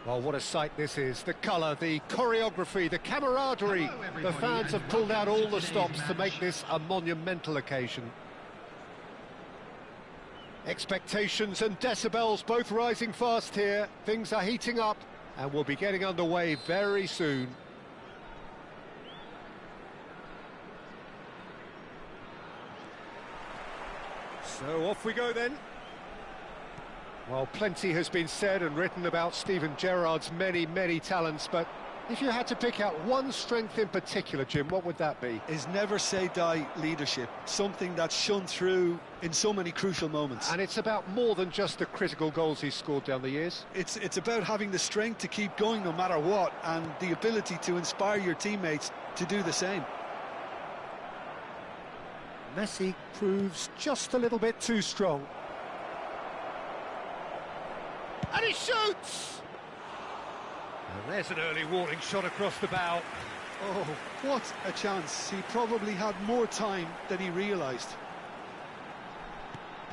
Well, what a sight this is. The colour, the choreography, the camaraderie. The fans have pulled out all the stops to make this a monumental occasion. Expectations and decibels both rising fast here. Things are heating up and we'll be getting underway very soon. So off we go then. Well, plenty has been said and written about Steven Gerrard's many talents, but if you had to pick out one strength in particular, Jim, what would that be? His never-say-die leadership, something that's shone through in so many crucial moments. And it's about more than just the critical goals he's scored down the years. It's about having the strength to keep going no matter what, and the ability to inspire your teammates to do the same. Messi proves just a little bit too strong. And he shoots! And there's an early warning shot across the bow. Oh, what a chance. He probably had more time than he realised.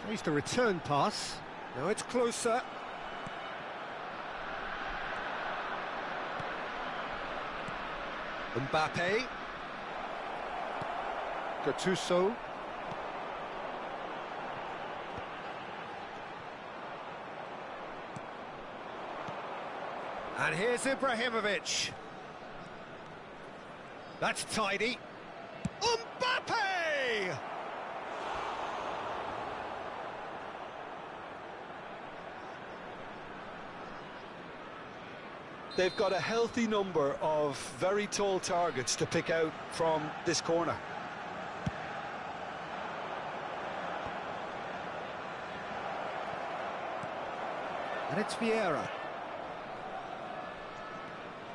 Plays the return pass. Now it's closer. Mbappe. Gattuso. And here's Ibrahimovic. That's tidy. Mbappe! They've got a healthy number of very tall targets to pick out from this corner. And it's Vieira.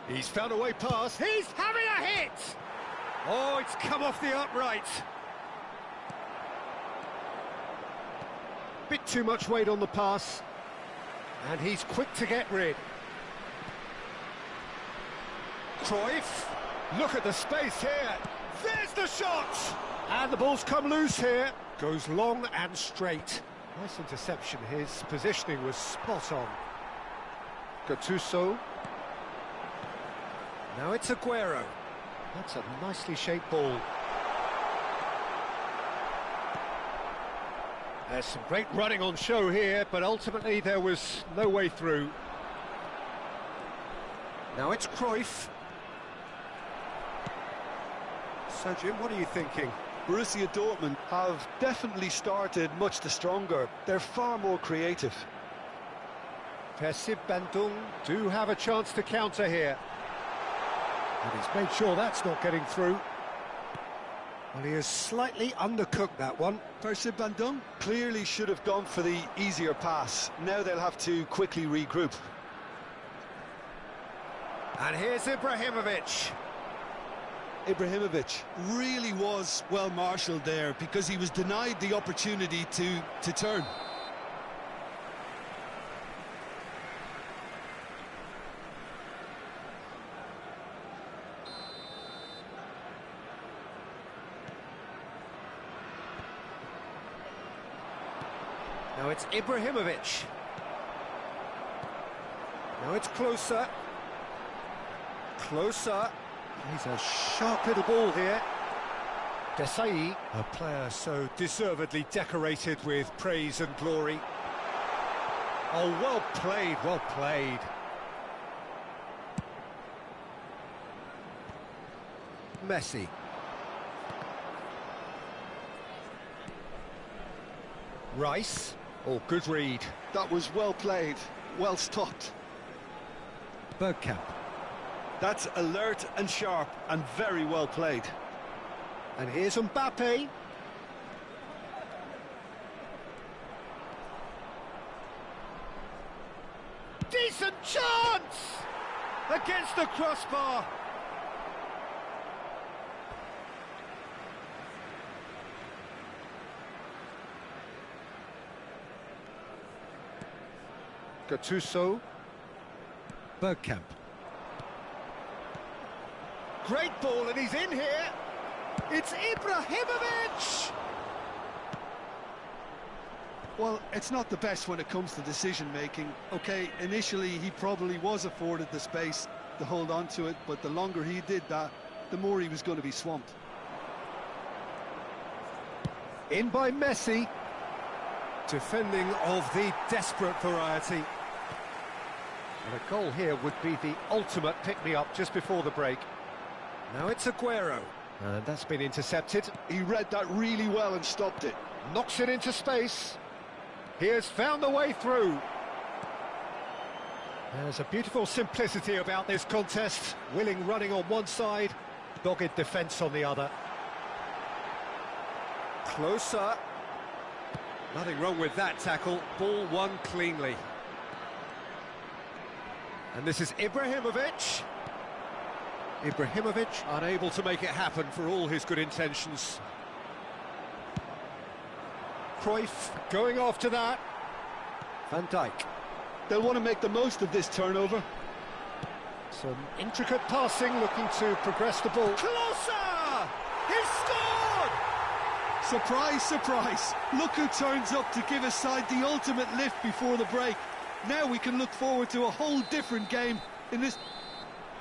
He's found a way past. He's having a hit! Oh, it's come off the upright. Bit too much weight on the pass. And he's quick to get rid. Cruyff. Look at the space here. There's the shot! And the ball's come loose here. Goes long and straight. Nice interception. His positioning was spot on. Gattuso. Now it's Aguero. That's a nicely shaped ball. There's some great running on show here, but ultimately there was no way through. Now it's Cruyff. So, Jim, what are you thinking? Borussia Dortmund have definitely started much the stronger. They're far more creative. Persib Bandung do have a chance to counter here. And he's made sure that's not getting through. Well, he has slightly undercooked that one. Persib Bandung clearly should have gone for the easier pass. Now they'll have to quickly regroup. And here's Ibrahimovic. Ibrahimovic really was well marshalled there because he was denied the opportunity to turn. Now it's Ibrahimovic. Now it's closer. Closer. He's a sharp little ball here. Desai, a player so deservedly decorated with praise and glory. Oh, well played, well played. Messi. Rice. Oh, good read. That was well played, well stopped. Bergkamp. That's alert and sharp and very well played. And here's Mbappe. Decent chance! Against the crossbar. Gattuso. Bergkamp. Great ball, and he's in here. It's Ibrahimovic! Well, it's not the best when it comes to decision-making. OK, initially he probably was afforded the space to hold on to it, but the longer he did that, the more he was going to be swamped. In by Messi. Defending of the desperate variety. And a goal here would be the ultimate pick-me-up just before the break. Now it's Aguero, and that's been intercepted. He read that really well and stopped it. Knocks it into space. He has found the way through. There's a beautiful simplicity about this contest. Willing running on one side, dogged defence on the other. Closer. Nothing wrong with that tackle. Ball won cleanly. And this is Ibrahimovic. Ibrahimovic unable to make it happen for all his good intentions. Cruyff going after that. Van Dijk. They'll want to make the most of this turnover. Some intricate passing, looking to progress the ball. Closer! He scored! Surprise, surprise. Look who turns up to give his side the ultimate lift before the break. Now we can look forward to a whole different game in this...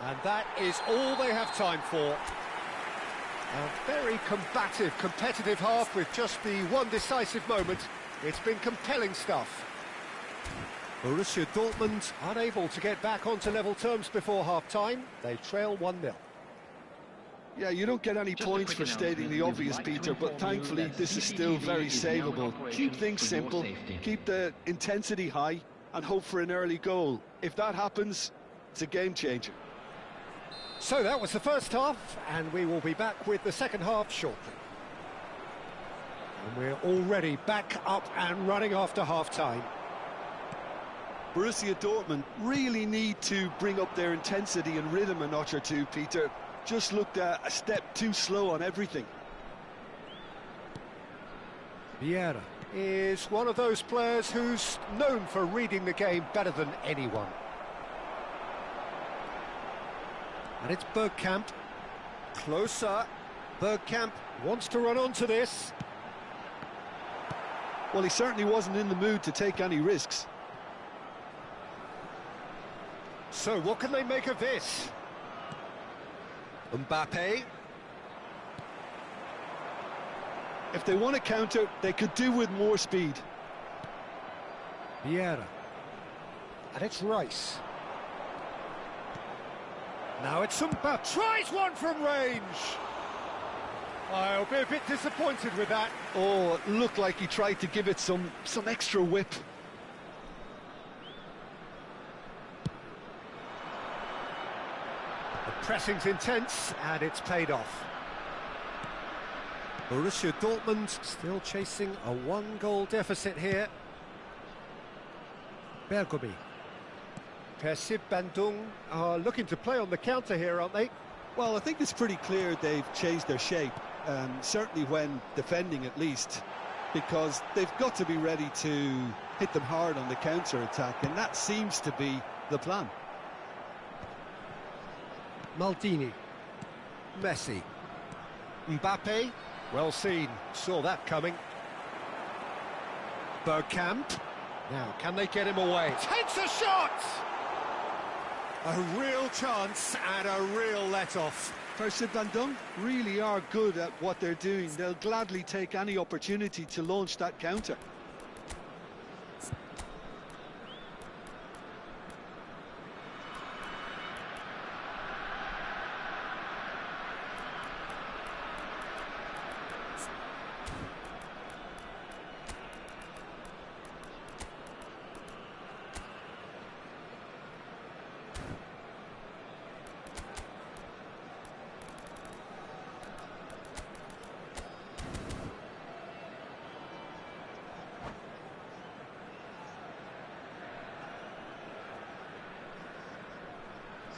And that is all they have time for. A very combative, competitive half with just the one decisive moment. It's been compelling stuff. Borussia Dortmund unable to get back onto level terms before half-time. They trail 1-0. Yeah, you don't get any points for stating the obvious, Peter, but thankfully this is still very savable. Keep things simple, keep the intensity high, and hope for an early goal. If that happens, it's a game changer. So that was the first half, and we will be back with the second half shortly. And we're already back up and running after half-time. Borussia Dortmund really need to bring up their intensity and rhythm a notch or two, Peter. Just looked a step too slow on everything. Vieira is one of those players who's known for reading the game better than anyone. And it's Bergkamp. Closer. Bergkamp wants to run onto this. Well, he certainly wasn't in the mood to take any risks. So what can they make of this? Mbappe. If they want to counter, they could do with more speed. Vieira. And it's Rice. Now it's Mbappe. Tries one from range. I'll be a bit disappointed with that. Oh, it looked like he tried to give it some extra whip. The pressing's intense, and it's paid off. Borussia Dortmund still chasing a one-goal deficit here. Bergomi. Persib Bandung are looking to play on the counter here, aren't they? Well, I think it's pretty clear they've changed their shape, certainly when defending at least, because they've got to be ready to hit them hard on the counter-attack, and that seems to be the plan. Maldini. Messi. Mbappe. Well seen. Saw that coming. Bergkamp. Now, can they get him away? Takes a shot! A real chance and a real let-off. Persib Bandung really are good at what they're doing. They'll gladly take any opportunity to launch that counter.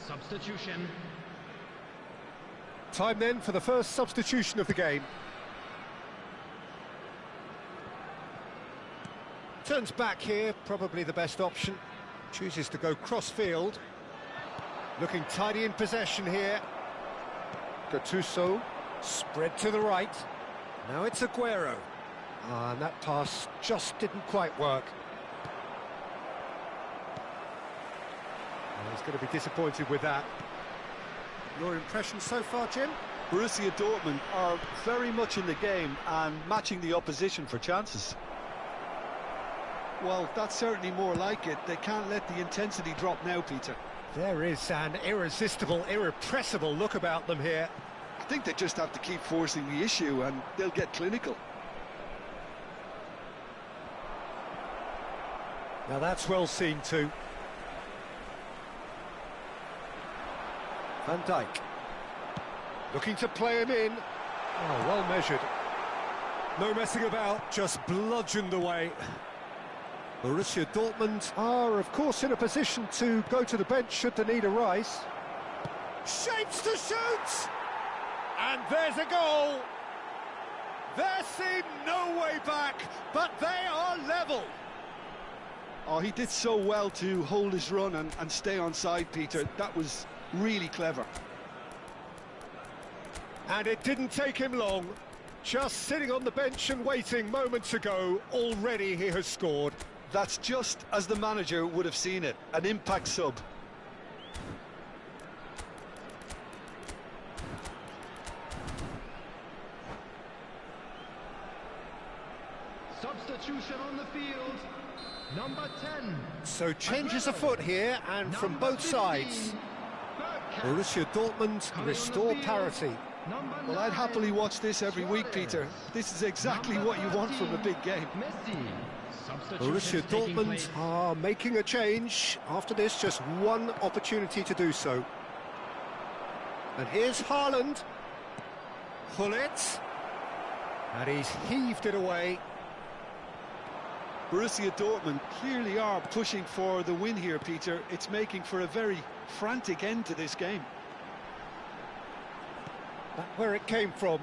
Substitution. Time then for the first substitution of the game. Turns back here, probably the best option. Chooses to go cross-field. Looking tidy in possession here. Gattuso, spread to the right. Now it's Aguero. And that pass just didn't quite work. He's going to be disappointed with that. Your impression so far, Jim? Borussia Dortmund are very much in the game and matching the opposition for chances. Well, that's certainly more like it. They can't let the intensity drop now, Peter. There is an irresistible, irrepressible look about them here. I think they just have to keep forcing the issue and they'll get clinical. Now that's well seen too. Van Dijk. Looking to play him in. Oh, well measured. No messing about, just bludgeoned away. Borussia Dortmund are, of course, in a position to go to the bench should the need arise. Shapes to shoot! And there's a goal! There seemed no way back, but they are level. Oh, he did so well to hold his run and stay on side, Peter. That was really clever. And it didn't take him long. Just sitting on the bench and waiting moments ago, already he has scored. That's just as the manager would have seen it, an impact sub. Substitution on the field. Number 10. So changes afoot here, and from both sides. Borussia Dortmund restore parity. Well, I'd happily watch this every week, Peter. This is exactly what you want from a big game. Borussia Dortmund are making a change. After this, just one opportunity to do so. And here's Haaland. Gullit. And he's heaved it away. Borussia Dortmund clearly are pushing for the win here, Peter. It's making for a very frantic end to this game. That's where it came from.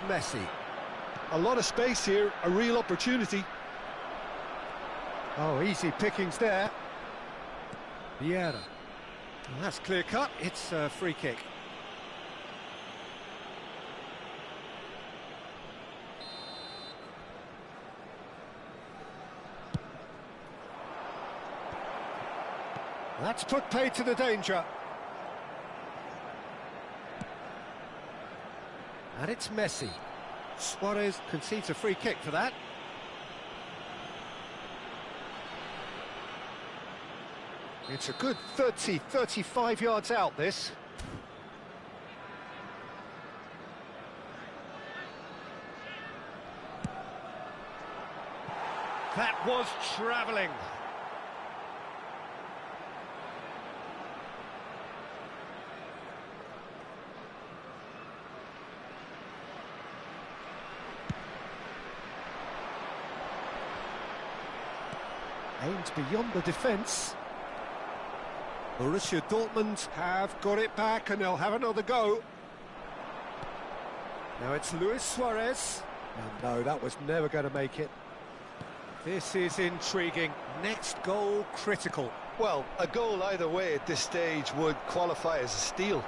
Messi. A lot of space here, a real opportunity. Oh, easy pickings there. Vieira. Well, that's clear cut. It's a free kick. That's put paid to the danger. And it's Messi. Suarez concedes a free kick for that. It's a good 30, 35 yards out, this. That was travelling. Aimed beyond the defence. Borussia Dortmund have got it back and they'll have another go. Now it's Luis Suarez. And no, that was never going to make it. This is intriguing. Next goal critical. Well, a goal either way at this stage would qualify as a steal.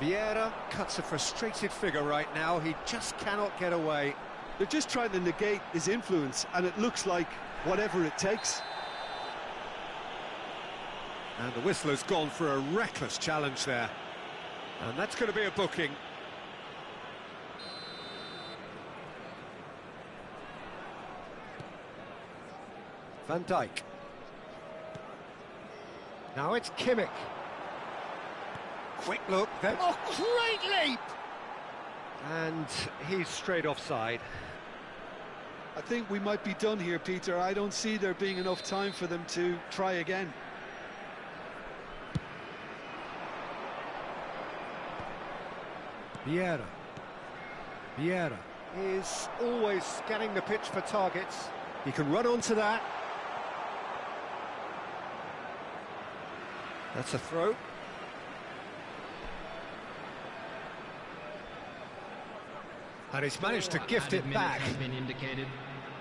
Vieira cuts a frustrated figure right now. He just cannot get away. They're just trying to negate his influence, and it looks like whatever it takes. And the whistler's gone for a reckless challenge there. And that's going to be a booking. Van Dijk. Now it's Kimmich. Quick look, then... Oh, great leap! And he's straight offside. I think we might be done here, Peter. I don't see there being enough time for them to try again. Vieira. Vieira is always scanning the pitch for targets. He can run onto that. That's a throw. And he's managed to gift it back.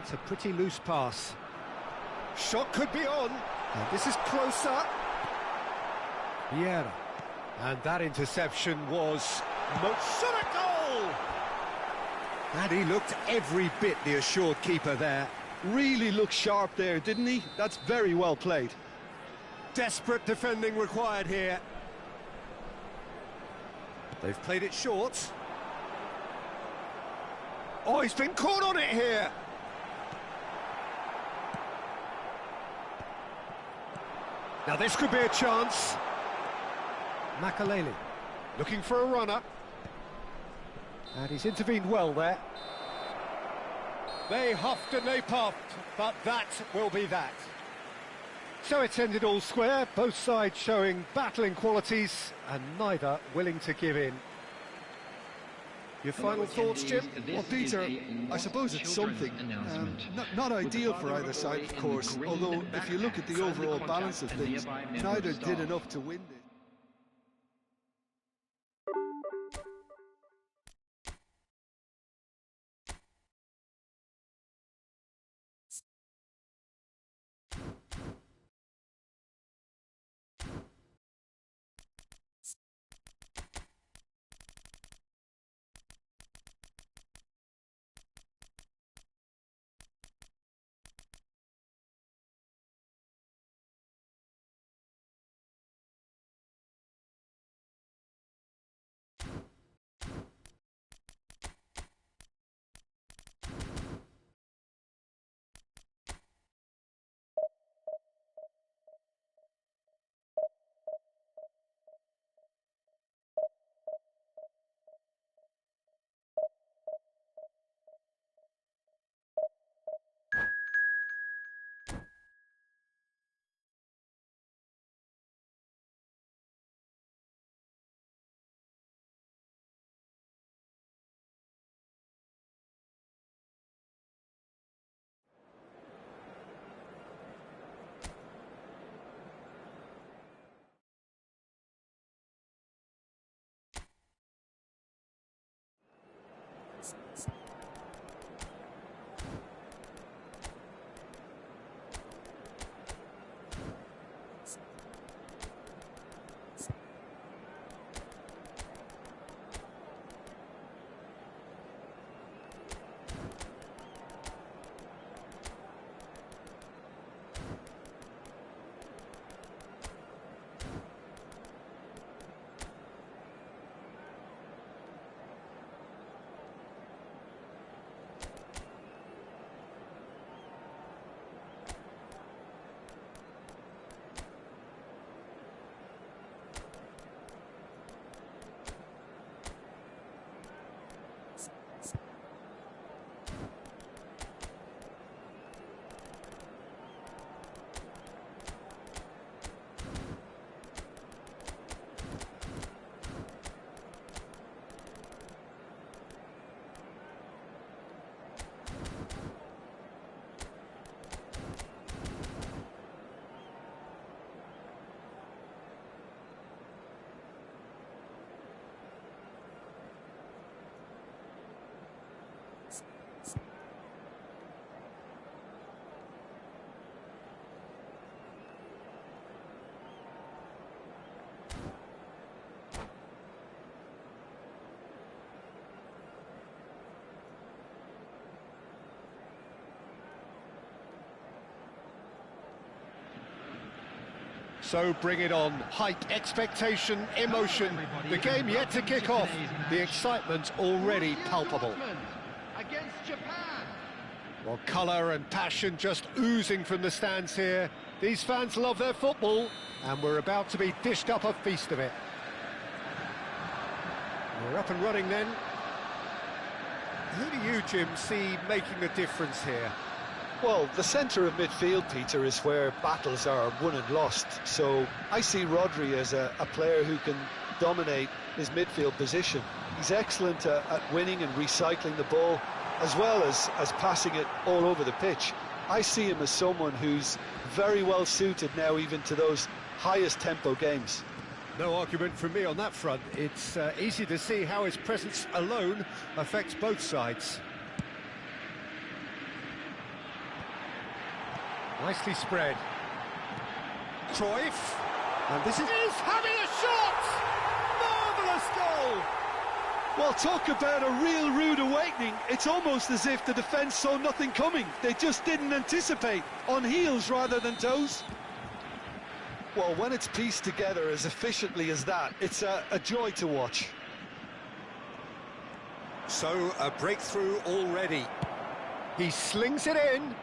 It's a pretty loose pass. Shot could be on. And this is closer. Vieira. And that interception was shot a goal! And he looked every bit the assured keeper there. Really looked sharp there, didn't he? That's very well played. Desperate defending required here. They've played it short. Oh, he's been caught on it here. Now this could be a chance. Makaleli looking for a runner. And he's intervened well there. They huffed and they puffed, but that will be that. So it's ended all square, both sides showing battling qualities and neither willing to give in. Your final thoughts, Jim? Well, Peter, I suppose it's something. Not ideal for either side, of course, although if you look at the overall balance of things, neither did enough to win this. So bring it on. Hype, expectation, emotion. The game yet to kick off. The excitement already palpable. Against Japan. Well, colour and passion just oozing from the stands here. These fans love their football, and we're about to be dished up a feast of it. We're up and running then. Who do you, Jim, see making a difference here? Well, the centre of midfield, Peter, is where battles are won and lost. So I see Rodri as a player who can dominate his midfield position. He's excellent at winning and recycling the ball, as well as passing it all over the pitch. I see him as someone who's very well suited now even to those highest tempo games. No argument from me on that front. It's easy to see how his presence alone affects both sides. Nicely spread. Cruyff. And this is having a shot! Marvellous goal! Well, talk about a real rude awakening. It's almost as if the defence saw nothing coming. They just didn't anticipate, on heels rather than toes. Well, when it's pieced together as efficiently as that, it's a joy to watch. So, a breakthrough already. He slings it in.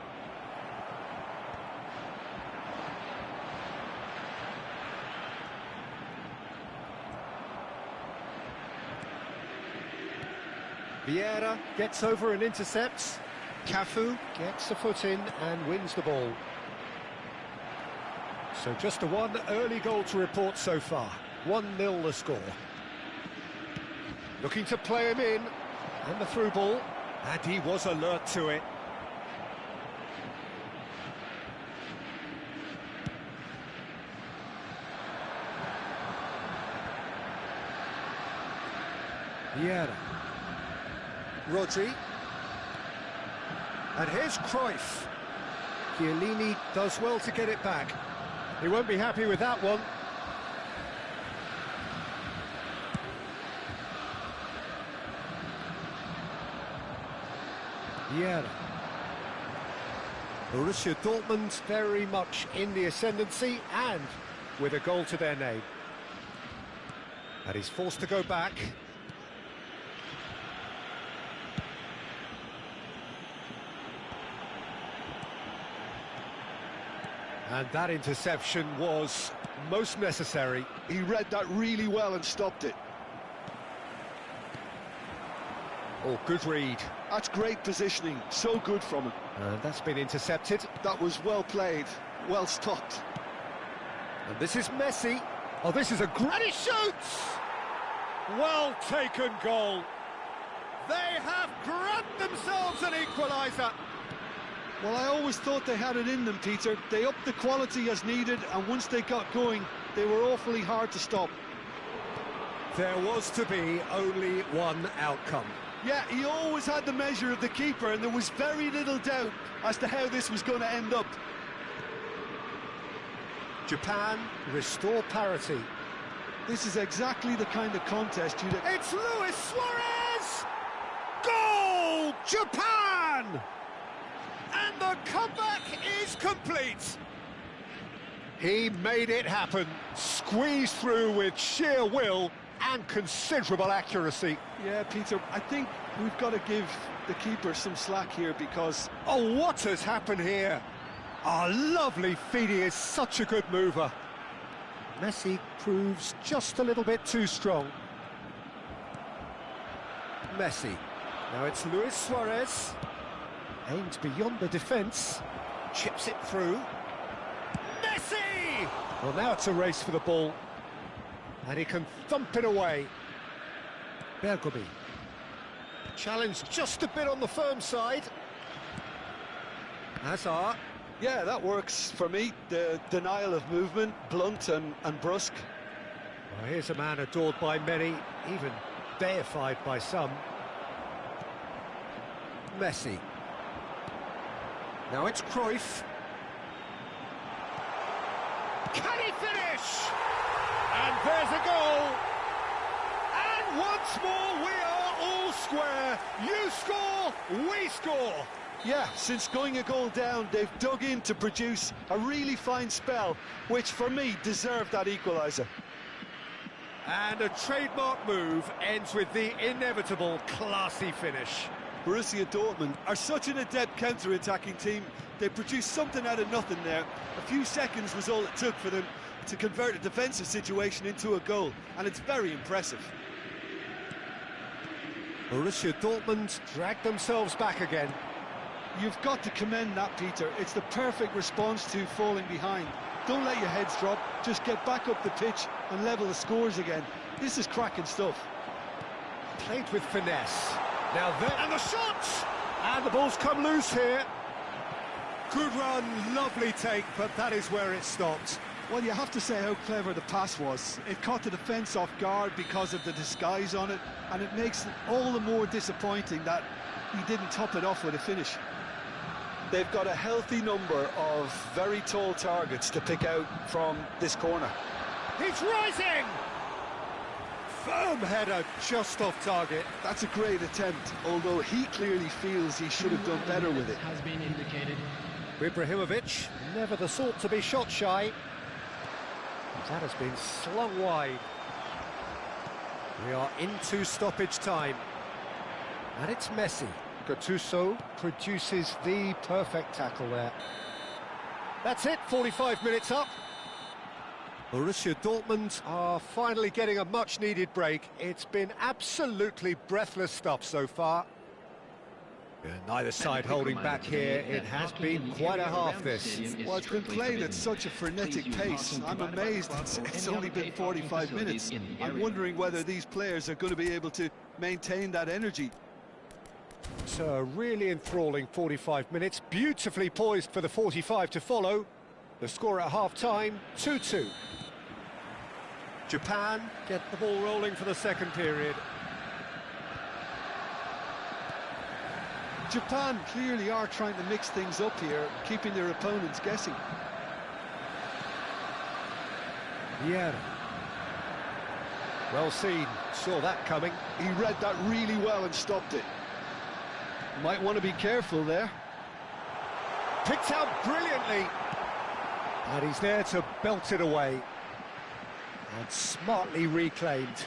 Vieira gets over and intercepts. Cafu gets a foot in and wins the ball. So just a one early goal to report so far. 1-0 the score. Looking to play him in. And the through ball. And he was alert to it. Vieira. Rodri. And here's Cruyff. Chiellini does well to get it back. He won't be happy with that one. Vieira. Borussia Dortmund very much in the ascendancy and with a goal to their name. And he's forced to go back. And that interception was most necessary. He read that really well and stopped it. Oh, good read. That's great positioning, so good from him. And that's been intercepted. That was well played, well stopped. And this is Messi. Oh, this is a great... And he shoots! Well taken goal. They have grabbed themselves an equaliser. Well, I always thought they had it in them, Peter. They upped the quality as needed, and once they got going, they were awfully hard to stop. There was to be only one outcome. Yeah, he always had the measure of the keeper, and there was very little doubt as to how this was going to end up. Japan restore parity. This is exactly the kind of contest you'd... It's Luis Suarez! Goal! Japan! And the comeback is complete. He made it happen, squeezed through with sheer will and considerable accuracy. Yeah, Peter, I think we've got to give the keeper some slack here because... Oh, what has happened here? Oh, lovely feet, he is such a good mover. Messi proves just a little bit too strong. Messi. Now it's Luis Suarez. Aimed beyond the defence. Chips it through. Messi! Well, now it's a race for the ball. And he can thump it away. Bergomi. Challenged just a bit on the firm side. Hazard. Yeah, that works for me. The denial of movement, blunt and brusque. Well, here's a man adored by many, even deified by some. Messi. Now it's Cruyff. Can he finish? And there's a goal. And once more we are all square. You score, we score. Yeah, since going a goal down, they've dug in to produce a really fine spell, which for me deserved that equaliser. And a trademark move ends with the inevitable classy finish. Borussia Dortmund are such an adept counter-attacking team. They produced something out of nothing there. A few seconds was all it took for them to convert a defensive situation into a goal, and it's very impressive. Borussia Dortmund dragged themselves back again. You've got to commend that, Peter. It's the perfect response to falling behind. Don't let your heads drop, just get back up the pitch and level the scores again. This is cracking stuff. Played with finesse. Now there, and the shots! And the ball's come loose here. Good run, lovely take, but that is where it stopped. Well, you have to say how clever the pass was. It caught the defence off guard because of the disguise on it, and it makes it all the more disappointing that he didn't top it off with a finish. They've got a healthy number of very tall targets to pick out from this corner. He's rising! Firm header, just off target. That's a great attempt, although he clearly feels he should have done better with it. Has been indicated. Ibrahimovic, never the sort to be shot shy. That has been slung wide. We are into stoppage time. And it's Messi. Gattuso produces the perfect tackle there. That's it, 45 minutes up. Borussia Dortmund are finally getting a much-needed break. It's been absolutely breathless stuff so far. Neither side holding back here. It has been quite a half, this. Well, it's been played at such a frenetic pace. I'm amazed it's only been 45 minutes. I'm wondering whether these players are going to be able to maintain that energy. It's a really enthralling 45 minutes, beautifully poised for the 45 to follow. The score at half-time, 2-2. Japan get the ball rolling for the second period. Japan clearly are trying to mix things up here, keeping their opponents guessing. Yeah. Well seen, saw that coming. He read that really well and stopped it. Might want to be careful there. Picked out brilliantly. And he's there to belt it away. And smartly reclaimed.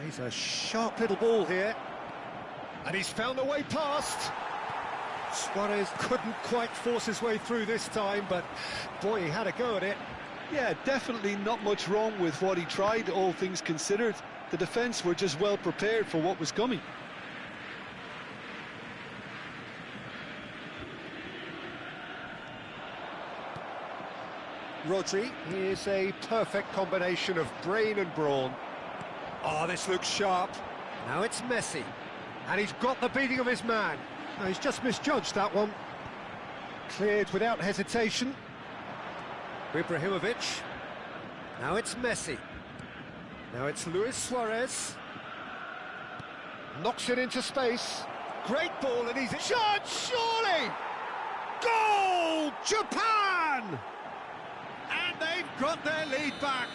Plays a sharp little ball here. And he's found a way past. Suarez couldn't quite force his way through this time, but boy, he had a go at it. Yeah, definitely not much wrong with what he tried, all things considered. The defence were just well prepared for what was coming. Rodri is a perfect combination of brain and brawn. Oh, this looks sharp. Now it's Messi. And he's got the beating of his man. No, he's just misjudged that one. Cleared without hesitation. Ibrahimovic. Now it's Messi. Now it's Luis Suarez. Knocks it into space. Great ball, and he's shot, surely! Goal! Japan! And they've got their lead back.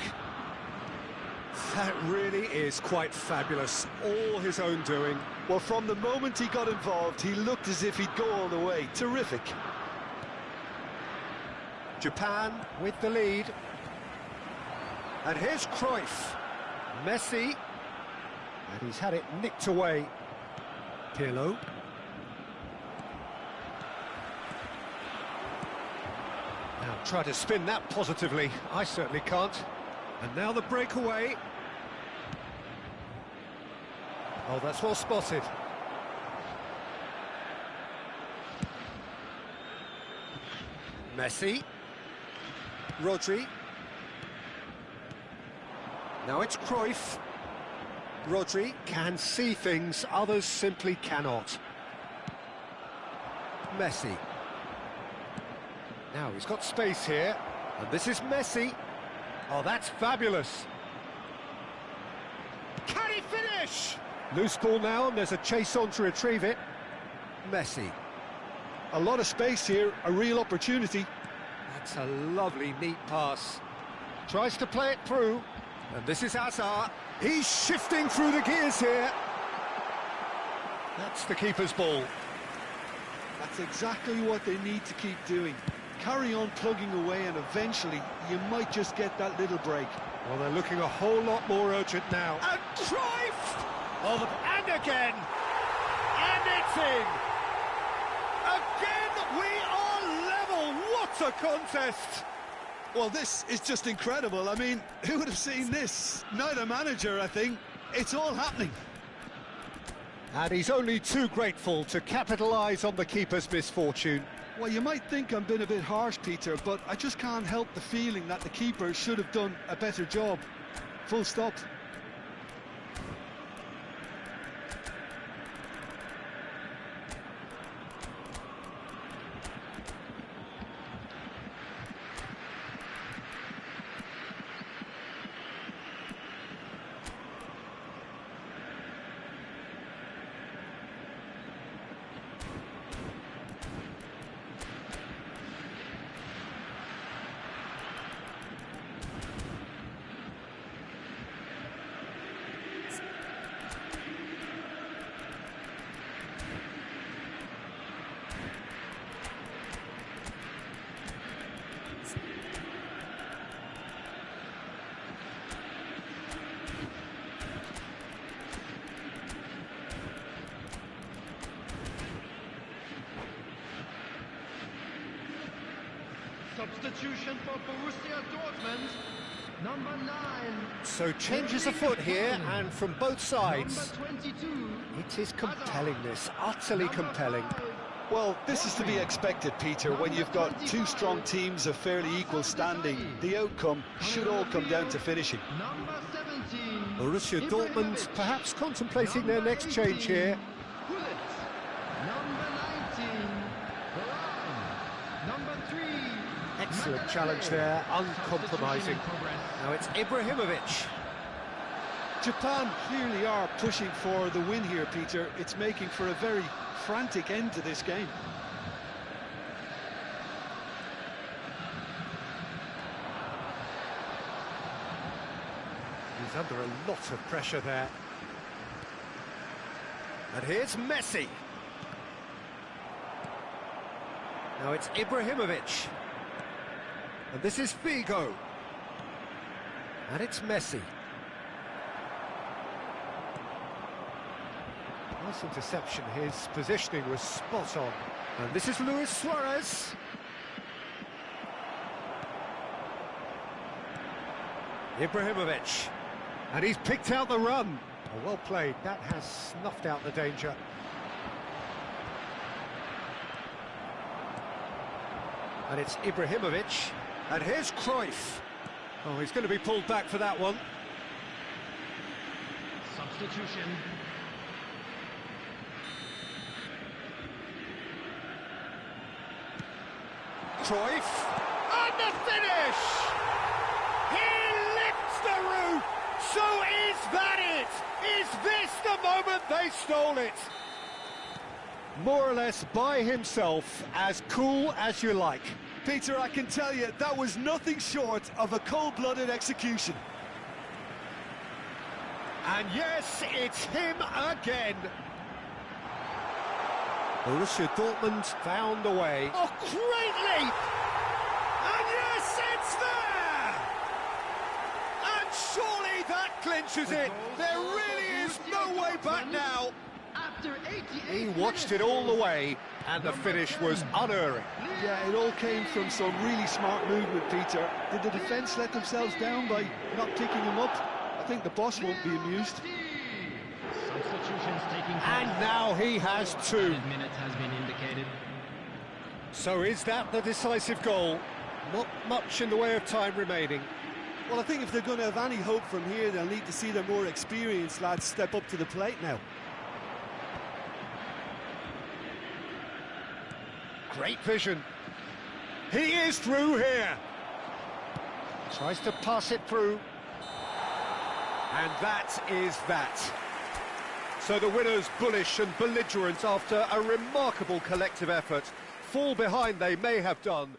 That really is quite fabulous. All his own doing. Well, from the moment he got involved, he looked as if he'd go all the way. Terrific. Japan with the lead. And here's Cruyff. Messi. And he's had it nicked away. Pirlo. Now try to spin that positively. I certainly can't. And now the breakaway. Oh, that's well spotted. Messi. Rodri. Now it's Cruyff. Rodri can see things others simply cannot. Messi. Now he's got space here, and this is Messi. Oh, that's fabulous. Can he finish? Loose ball now, and there's a chase on to retrieve it. Messi. A lot of space here, a real opportunity. That's a lovely, neat pass. Tries to play it through, and this is Hazard. He's shifting through the gears here. That's the keeper's ball. That's exactly what they need to keep doing. Carry on plugging away, and eventually you might just get that little break. Well, they're looking a whole lot more urgent now. And Cruyff! Oh, and again! And it's in! Again, we are level! What a contest! Well, this is just incredible. I mean, who would have seen this? Neither manager, I think. It's all happening. And he's only too grateful to capitalise on the keeper's misfortune. Well, you might think I'm being a bit harsh, Peter, but I just can't help the feeling that the keeper should have done a better job. Full stop. Substitution for Borussia Dortmund, number 9. So changes afoot here, and from both sides. Number 22. It is compelling, this, utterly compelling. Well, this is to be expected, Peter, when you've got two strong teams of fairly equal standing. The outcome should all come down to finishing. Number 17. Borussia Dortmund perhaps contemplating their next change here. Number 19. Number 3. Excellent challenge there, uncompromising. Now it's Ibrahimovic. Japan clearly are pushing for the win here, Peter. It's making for a very frantic end to this game. He's under a lot of pressure there. And here's Messi. Now it's Ibrahimovic. And this is Figo. And it's Messi. Nice interception. His positioning was spot on. And this is Luis Suarez. Ibrahimovic. And he's picked out the run. Oh, well played. That has snuffed out the danger. And it's Ibrahimovic. And here's Cruyff. Oh, he's going to be pulled back for that one. Substitution. Cruyff. And the finish! He lifts the roof! So is that it? Is this the moment they stole it? More or less by himself, as cool as you like. Peter, I can tell you, that was nothing short of a cold-blooded execution. And yes, it's him again. Borussia Dortmund found a way. Oh, great leap! And yes, it's there! And surely that clinches it. There really is no way back now. After 88 He watched it all the way, and the finish was unerring. Yeah, it all came from some really smart movement, Peter. Did the defence let themselves down by not picking him up? I think the boss won't be amused. Substitutions taking place. And now he has two. Minute has been indicated. So is that the decisive goal? Not much in the way of time remaining. Well, I think if they're going to have any hope from here, they'll need to see their more experienced lads step up to the plate now. Great vision. He is through here. Tries to pass it through. And that is that. So the winners, bullish and belligerent after a remarkable collective effort. Fall behind they may have done,